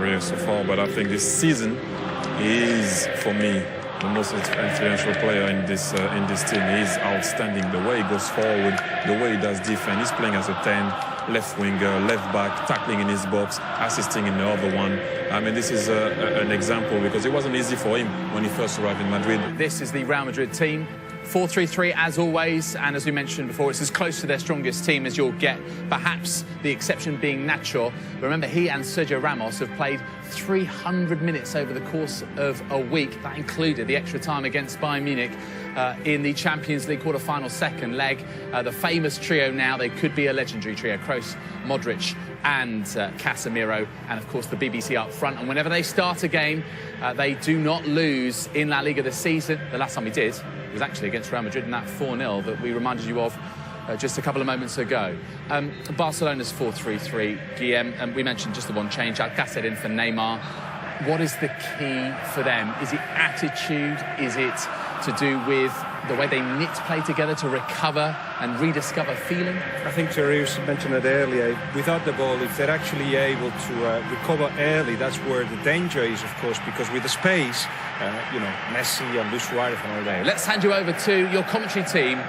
career so far, but I think this season is, for me, the most influential player in this team. He's outstanding. The way he goes forward, the way he does defense. He's playing as a 10, left winger, left back, tackling in his box, assisting in the other one. I mean, this is an example because it wasn't easy for him when he first arrived in Madrid. This is the Real Madrid team. 4-3-3 as always, and as we mentioned before, it's as close to their strongest team as you'll get, perhaps the exception being Nacho. Remember, he and Sergio Ramos have played 300 minutes over the course of a week. That included the extra time against Bayern Munich in the Champions League quarter-final second leg. The famous trio now, they could be a legendary trio, Kroos, Modric and Casemiro, and of course the BBC up front. And whenever they start a game, they do not lose in La Liga this season. The last time we did was actually against Real Madrid in that 4-0 that we reminded you of just a couple of moments ago. Barcelona's 4-3-3, Guillem, and we mentioned just the one change, Alcácer in for Neymar. What is the key for them? Is it attitude? Is it to do with the way they knit play together to recover and rediscover feeling? I think Jarius mentioned it earlier. Without the ball, if they're actually able to recover early, that's where the danger is, of course, because with the space, Messi and Luis Suarez and all that. Let's hand you over to your commentary team.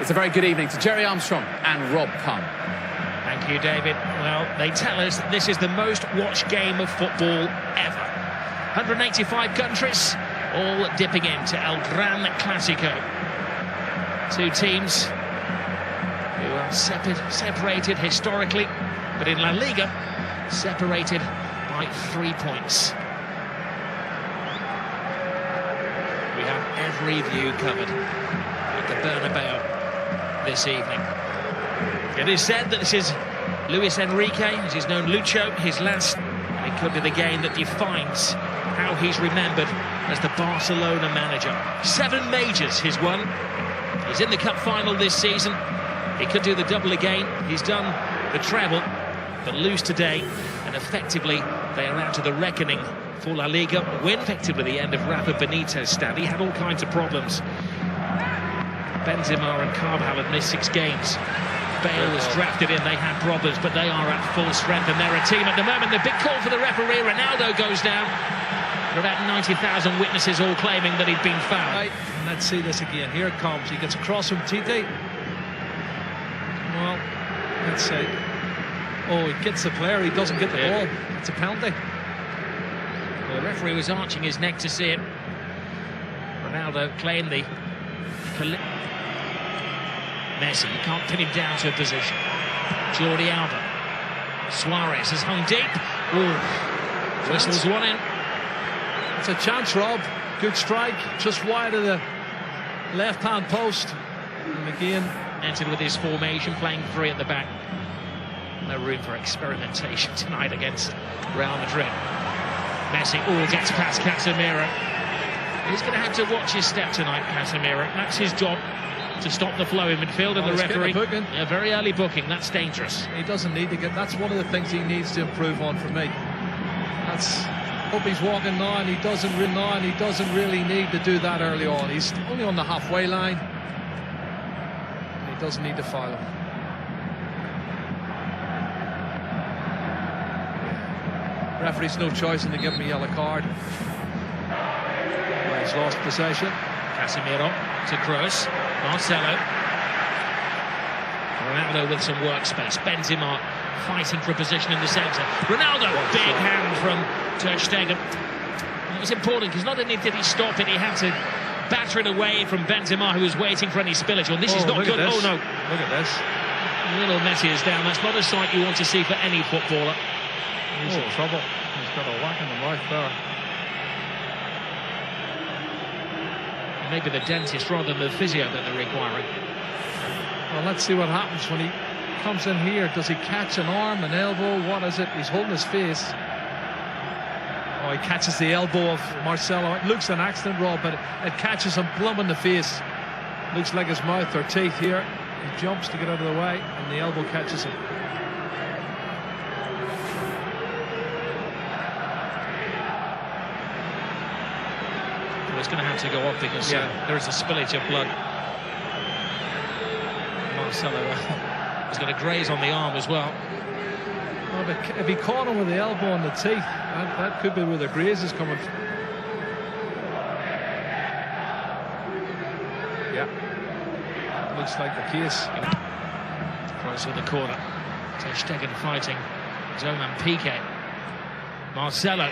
It's a very good evening to Jerry Armstrong and Rob Pun. Thank you, David. Well, they tell us that this is the most watched game of football ever. 185 countries, all dipping into El Gran Clásico. Two teams who are separated historically, but in La Liga, separated by 3 points. We have every view covered at the Bernabeu this evening. It is said that this is Luis Enrique, as he's known Lucho, his last. It could be the game that defines how he's remembered as the Barcelona manager. 7 majors he's won. He's in the cup final this season. He could do the double again. He's done the treble, but lose today, and effectively they are out of the reckoning for La Liga. Win effectively the end of Rafa Benitez's stand. He had all kinds of problems. Benzema and Carvajal had missed 6 games. Bale was drafted in, they had problems, but they are at full strength and they're a team at the moment. The big call for the referee, Ronaldo goes down. There are about 90,000 witnesses all claiming that he'd been fouled. Right, and let's see this again. Here it comes. He gets across from Tite. Well, let's see. Oh, he gets the player, he doesn't get the ball. It's a penalty. The referee was arching his neck to see it. Ronaldo claimed the... Messi, you can't pin him down to a position. Jordi Alba. Suarez has hung deep. Ooh. Whistles one in. It's a chance, Rob. Good strike, just wide of the left-hand post. And again, entered with his formation, playing 3 at the back. No room for experimentation tonight against Real Madrid. Messi, gets past Casemiro. He's going to have to watch his step tonight, Casemiro. That's his job, to stop the flow in midfield, and the referee, a very early booking, that's dangerous. He doesn't need to get, that's one of the things he needs to improve on for me. Hope he's walking now, and he doesn't really need to do that early on. He's only on the halfway line. He doesn't need to foul him. Referee's no choice than to give him a yellow card. Well, he's lost possession. Casemiro to Kroos. Marcelo. Ronaldo with some workspace. Benzema fighting for a position in the centre. Ronaldo, big hand from Ter Stegen. It was important because not only did he stop it, he had to batter it away from Benzema, who was waiting for any spillage. Well, this is not good. Oh, no. Look at this. Little Messi is down. That's not a sight you want to see for any footballer. He's in trouble. He's got a whack in the right there. Maybe the dentist rather than the physio that they're requiring. Well, let's see what happens when he comes in here. Does he catch an arm, an elbow? What is it? He's holding his face. Oh, he catches the elbow of Marcelo. It looks an accident, Rob, but it catches him plumb in the face. Looks like his mouth or teeth here. He jumps to get out of the way, and the elbow catches him. Well, it's going to have to go off because there is a spillage of blood. Marcelo is going to graze on the arm as well. Well, but if he caught him with the elbow on the teeth, that could be where the graze is coming from. Yeah, looks like the case. Cross in the corner. Ter Stegen fighting Zoman Piqué. Marcelo.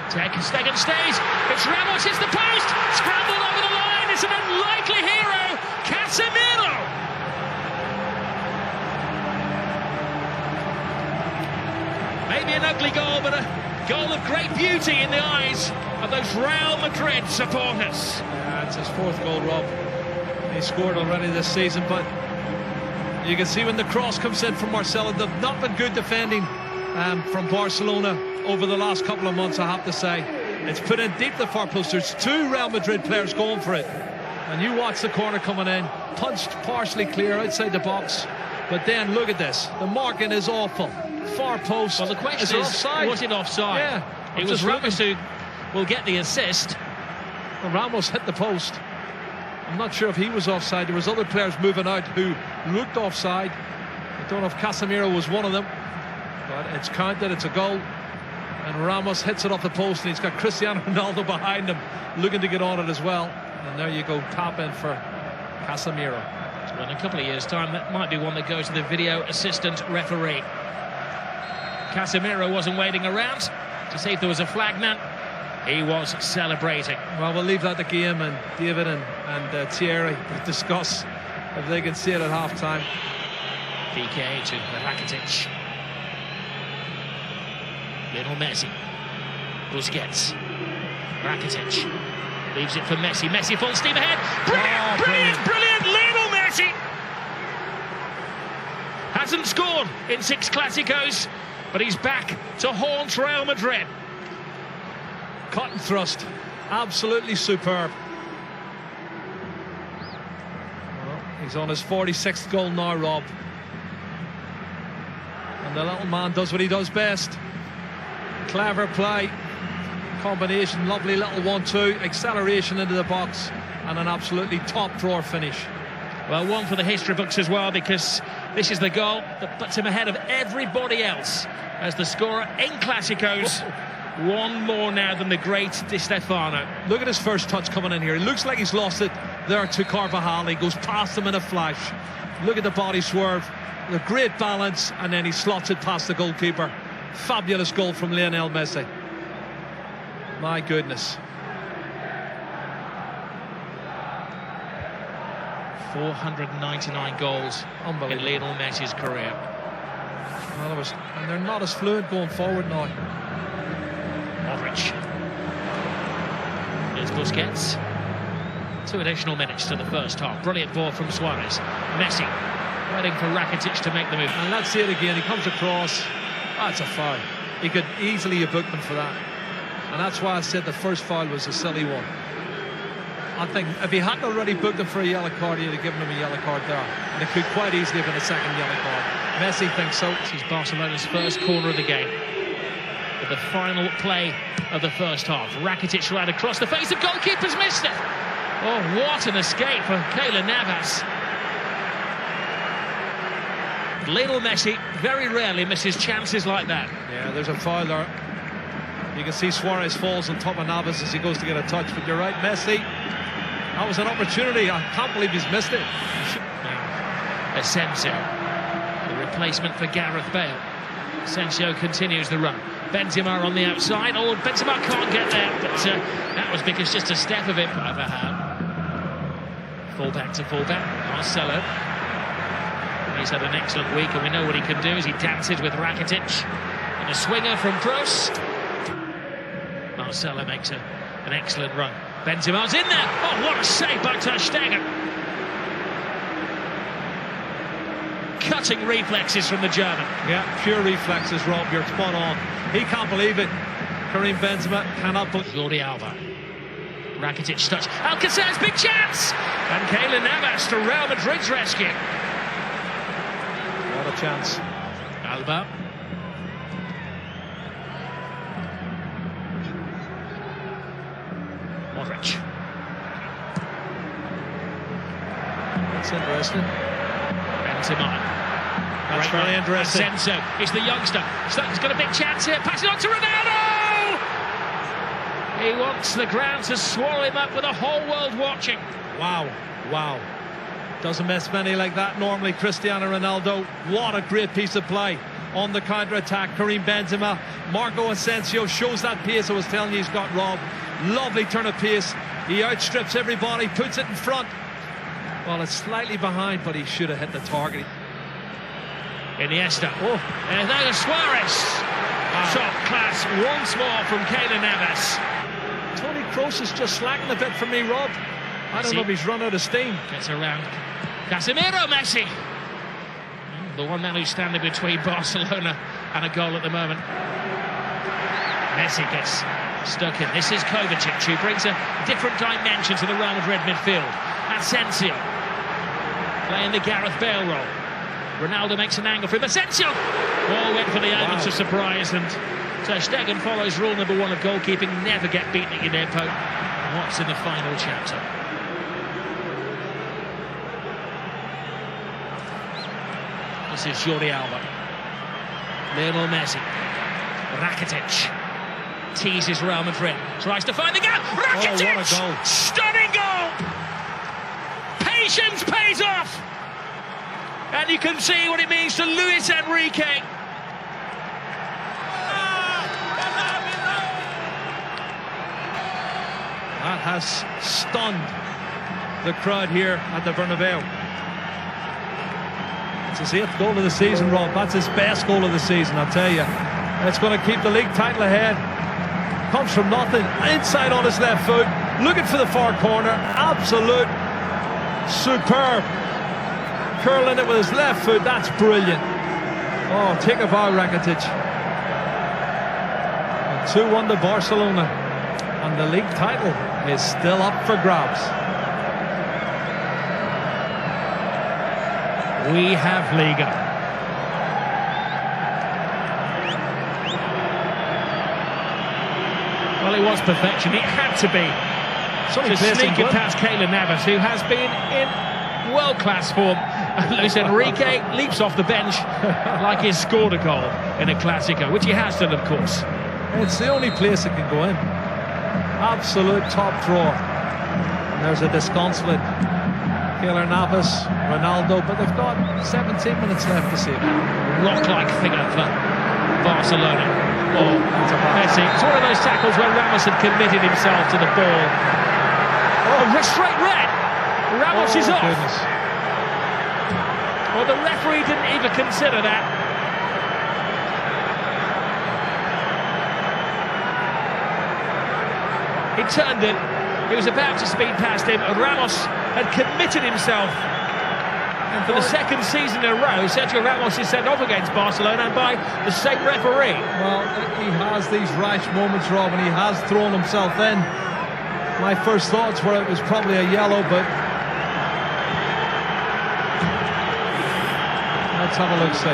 Ter Stegen stays. It's Ramos, it's the post. Scrambled over the line. It's an unlikely hero. Casemiro. Maybe an ugly goal, but a goal of great beauty in the eyes of those Real Madrid supporters. Yeah, it's his 4th goal, Rob. He scored already this season, but you can see when the cross comes in from Marcelo, they've not been good defending from Barcelona over the last couple of months, I have to say. It's put in deep the far post. There's 2 Real Madrid players going for it. And you watch the corner coming in, punched partially clear outside the box. But then look at this. The marking is awful. Far post. Well, the question is, offside? was it offside? Yeah. It was Ramos who will get the assist. Well, Ramos hit the post. I'm not sure if he was offside. There was other players moving out who looked offside. I don't know if Casemiro was one of them. But it's counted, it's a goal. And Ramos hits it off the post, and he's got Cristiano Ronaldo behind him looking to get on it as well. And there you go, tap in for Casemiro. Well, in a couple of years' time, that might be one that goes to the video assistant referee. Casemiro wasn't waiting around to see if there was a flag now. He was celebrating. Well, we'll leave that to game, and David and Thierry will discuss if they can see it at half-time. Piqué to Rakitic. Lionel Messi. Busquets. Rakitic. Leaves it for Messi. Messi full steam ahead. Brilliant! Lionel Messi! Hasn't scored in 6 Clásicos, but he's back to haunt Real Madrid. Cut and thrust. Absolutely superb. Well, he's on his 46th goal now, Rob. And the little man does what he does best. Clever play. Combination, lovely little 1-2. Acceleration into the box. And an absolutely top drawer finish. Well, one for the history books as well, because this is the goal that puts him ahead of everybody else as the scorer in Clásicos. One more now than the great Di Stefano. Look at his first touch coming in here. It looks like he's lost it there to Carvajal. He goes past him in a flash. Look at the body swerve. The great balance, and then he slots it past the goalkeeper. Fabulous goal from Lionel Messi. My goodness. 499 goals in Lionel Messi's career. Well, and they're not as fluent going forward now. Modric. Here's Busquets. 2 additional minutes to the first half. Brilliant ball from Suarez. Messi waiting for Rakitic to make the move. And let's see it again. He comes across. That's a foul. He could easily have booked him for that. And that's why I said the first foul was a silly one. I think if he hadn't already booked him for a yellow card, he'd have given him a yellow card there. And it could quite easily have been a second yellow card. Messi thinks so. This is Barcelona's first corner of the game. The final play of the first half. Rakitic ran across the face of goalkeepers, missed it. Oh, what an escape for Keylor Navas. Lionel Messi very rarely misses chances like that. Yeah, there's a foul there. You can see Suarez falls on top of Navas as he goes to get a touch, but you're right, Messi. That was an opportunity. I can't believe he's missed it. Asensio, the replacement for Gareth Bale. Asensio continues the run. Benzema on the outside. Oh, Benzema can't get there, but that was because just a step of it by Vahan. Fullback to fullback, Marcelo. He's had an excellent week, and we know what he can do as he dances with Rakitic. And a swinger from Kroos. Marcelo makes an excellent run. Benzema's in there. Oh, what a save by Ter Stegen. Cutting reflexes from the German. Yeah, pure reflexes, Rob. You're spot on. He can't believe it. Karim Benzema cannot believe it. Jordi Alba. Rakitic touch. Alcacer's big chance! And Keylor Navas to Real Madrid's rescue. What a chance. Alba. Modric. That's interesting. Benzema. That's very interesting. Asensio, it's the youngster. He's got a big chance here. Pass it on to Ronaldo! He wants the ground to swallow him up with the whole world watching. Wow. Doesn't miss many like that normally, Cristiano Ronaldo. What a great piece of play on the counter-attack. Karim Benzema, Marco Asensio shows that pace I was telling you he's got, Rob. Lovely turn of pace. He outstrips everybody, puts it in front. Well, it's slightly behind, but he should have hit the target. Iniesta. And there's Suarez. Top class once more from Keylor Navas. Toni Kroos is just slacking a bit for me, Rob. I don't know if he's run out of steam. Gets around Casemiro, Messi. The one man who's standing between Barcelona and a goal at the moment. Messi gets stuck in. This is Kovacic, who brings a different dimension to the Real Madrid midfield. Asensio playing the Gareth Bale role. Ronaldo makes an angle for him. Asensio! All went for the elements of surprise, and Ter Stegen follows rule number 1 of goalkeeping: never get beaten at your near post. What's in the final chapter? This is Jordi Alba. Lionel Messi. Rakitic teases Real Madrid. Tries to find the gap. Rakitic! Oh, what a goal. Stunning goal! Patience pays off! And you can see what it means to Luis Enrique. That has stunned the crowd here at the Bernabeu. It's his 8th goal of the season, Rob. That's his best goal of the season, I'll tell you. It's going to keep the league title ahead. Comes from nothing, inside on his left foot, looking for the far corner. Absolute superb. Curling it with his left foot, that's brilliant. Oh, take a bow, Rakitic. 2-1 to Barcelona, and the league title is still up for grabs. We have Liga. Well, it was perfection. It had to be. To sneak it past Keylor Navas, who has been in world-class form. Luis Enrique leaps off the bench like he's scored a goal in a Clasico, which he has done, of course. It's the only place it can go in. Absolute top drawer. And there's a disconsolate Keylor Navas, Ronaldo, but they've got 17 minutes left to see it. Rock-like figure for Barcelona. Oh, Messi. It's one of those tackles where Ramos had committed himself to the ball. Oh, straight red. Ramos is off. Goodness. Well, the referee didn't even consider that. He turned it. He was about to speed past him. Ramos had committed himself. And for the second season in a row, Sergio Ramos is sent off against Barcelona, and by the same referee. Well, he has these rash moments, Rob, and he has thrown himself in. My first thoughts were it was probably a yellow, but let's have a look, see.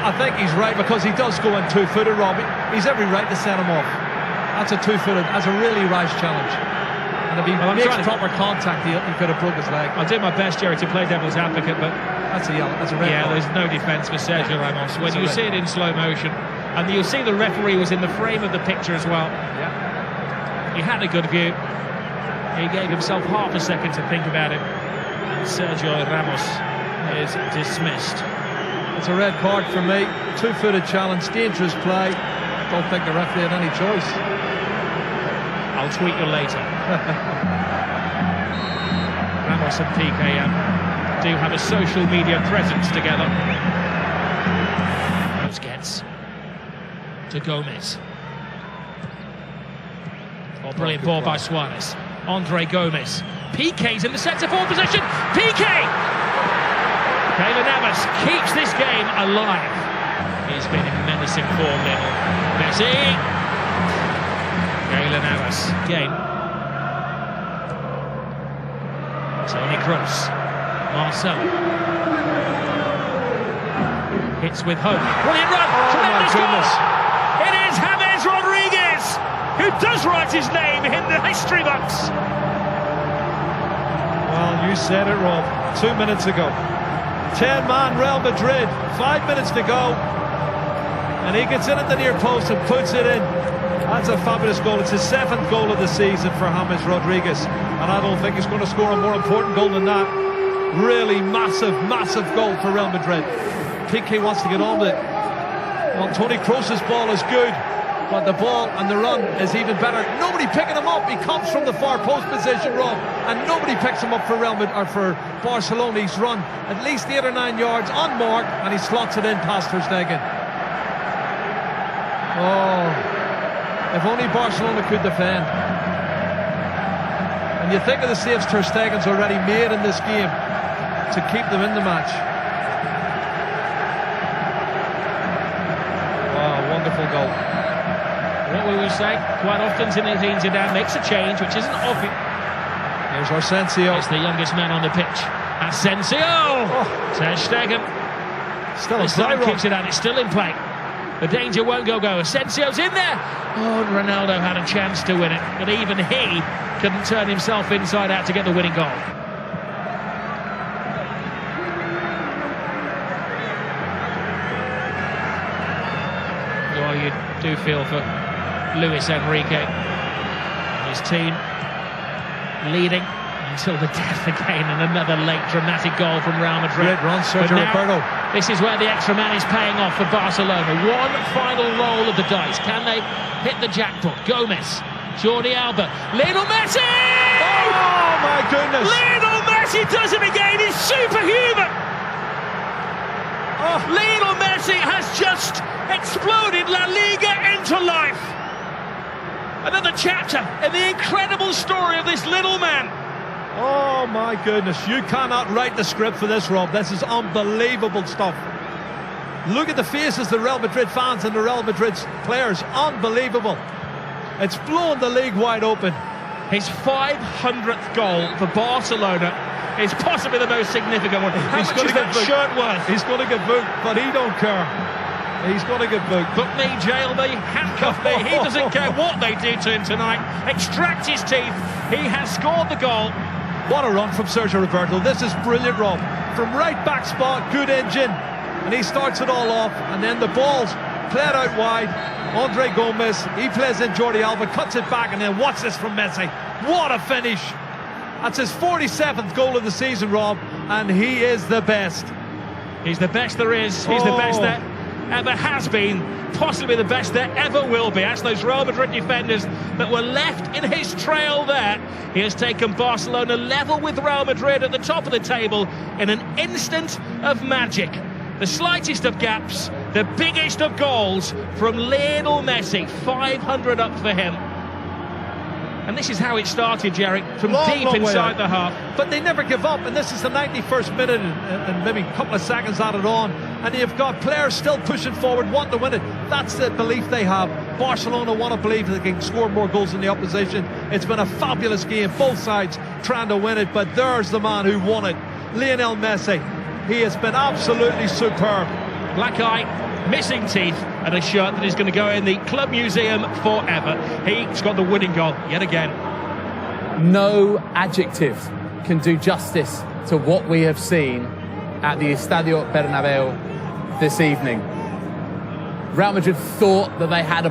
I think he's right, because he does go in two-footed, Rob. He's every right to send him off. That's a two-footed, that's a really rash challenge. And if he makes proper contact, he could have broke his leg. I'll do my best, Jerry, to play devil's advocate, but that's a yellow, that's a red card. There's no defence for Sergio Ramos. When you see it in slow motion, and you'll see the referee was in the frame of the picture as well. Yeah. He had a good view. He gave himself half a second to think about it. And Sergio Ramos is dismissed. It's a red card for me. Two-footed challenge, dangerous play. Don't think the referee had any choice. I'll tweet you later. Ramos and Piqué do have a social media presence together. Busquets to Gomez. Oh, brilliant ball by Suarez. Andre Gomez. Piqué's in the centre-forward position. Piqué! Keylor Navas keeps this game alive. He's been in menacing form, Lionel Messi. Keylor Navas again. Toni Kroos. Marcelo. Hits with hope. Brilliant run. Tremendous goal. It is James Rodriguez who does write his name in the history books. Well, you said it, Rob, 2 minutes ago. 10-man Real Madrid, 5 minutes to go. And he gets in at the near post and puts it in. That's a fabulous goal. It's his 7th goal of the season for James Rodriguez. And I don't think he's going to score a more important goal than that. Really massive, massive goal for Real Madrid. Piqué wants to get on with it. Well, Toni Kroos's ball is good, but the ball and the run is even better. Nobody picking him up. He comes from the far post position, Rob, and nobody picks him up for Real Madrid or for Barcelona. He's run at least 8 or 9 yards unmarked, and he slots it in past Ter Stegen. Oh, if only Barcelona could defend. And you think of the saves Ter Stegen's already made in this game to keep them in the match. Wow, wonderful goal. What will we say? Quite often Zinedine Zidane makes a change, which isn't obvious. Here's Asensio. It's the youngest man on the pitch. Asensio! Oh. Ter Stegen. Still in play, keeps it out. It's still in play. The danger won't go. Asensio's in there. Oh, and Ronaldo had a chance to win it, but even he couldn't turn himself inside out to get the winning goal. Well, you do feel for Luis Enrique and his team, leading until the death again, and another late dramatic goal from Real Madrid. Great run, Sergio Roberto. This is where the extra man is paying off for Barcelona. One final roll of the dice. Can they hit the jackpot? Gomez, Jordi Alba, Lionel Messi! Oh my goodness! Lionel Messi does it again. He's superhuman. Oh. Lionel Messi has just exploded La Liga into life. Another chapter in the incredible story of this little man. Oh my goodness, you cannot write the script for this, Rob. This is unbelievable stuff. Look at the faces of the Real Madrid fans and the Real Madrid players. Unbelievable. It's blown the league wide open. His 500th goal for Barcelona is possibly the most significant one. How much is that shirt worth? He's going to get booked, but he don't care. He's going to get booked. Book me, jail me, handcuff me. He doesn't care what they do to him tonight. Extract his teeth. He has scored the goal. What a run from Sergio Roberto. This is brilliant, Rob. From right back spot, good engine. And he starts it all off. And then the ball's played out wide. Andre Gomez, he plays in Jordi Alba, cuts it back, and then watch this from Messi. What a finish. That's his 47th goal of the season, Rob. And he is the best. He's the best there is. He's the best there ever has been, possibly the best there ever will be. That's those Real Madrid defenders that were left in his trail there. He has taken Barcelona level with Real Madrid at the top of the table in an instant of magic. The slightest of gaps, the biggest of goals from Lionel Messi. 500 up for him. And this is how it started, Jerry, from deep inside the half. But they never give up, and this is the 91st minute and maybe a couple of seconds added on, and you've got players still pushing forward, wanting to win it. That's the belief they have. Barcelona want to believe they can score more goals than the opposition. It's been a fabulous game, both sides trying to win it, but there's the man who won it, Lionel Messi. He has been absolutely superb. Black eye, missing teeth, and a shirt that is going to go in the club museum forever. He's got the winning goal yet again. No adjective can do justice to what we have seen at the Estadio Bernabeu this evening. Real Madrid thought that they had a